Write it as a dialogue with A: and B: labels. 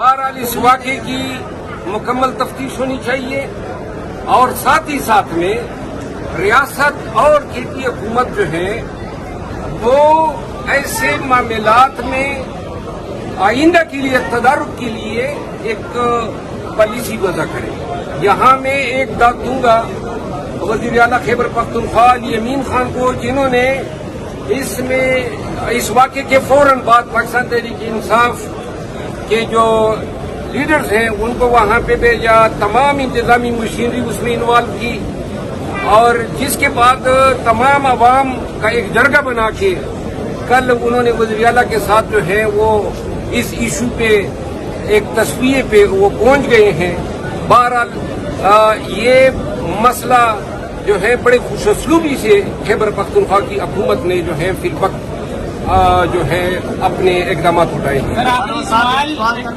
A: बहरहाल इस वाक़े की मुकम्मल तफ्तीश होनी चाहिए और साथ ही साथ में रियासत और खेती हुकूमत जो है वो ऐसे मामलात में आइंदा के लिए तदारुक के लिए एक पॉलिसी वज़ा करे। यहाँ मैं एक दाद दूंगा वज़ीर आला खैबर पख्तूनख्वा यमीन खान को, जिन्होंने इस वाक़े के फौरन बाद पाकिस्तान तहरीक इंसाफ के जो लीडर्स हैं उनको वहाँ पे भेजा, तमाम इंतजामी मशीनरी उसमें इन्वॉल्व की और जिसके बाद तमाम अवाम का एक जरगा बना के कल उन्होंने वज़ीर आला के साथ जो है वो इस इशू पे एक तस्वीर पे वो पहुंच गए हैं। बहरहाल ये मसला जो है बड़े खुशअस्लूबी से खैबर पख्तूनख्वा की हुकूमत ने जो है फिल वक्त जो है अपने इकदाम उठाए हैं।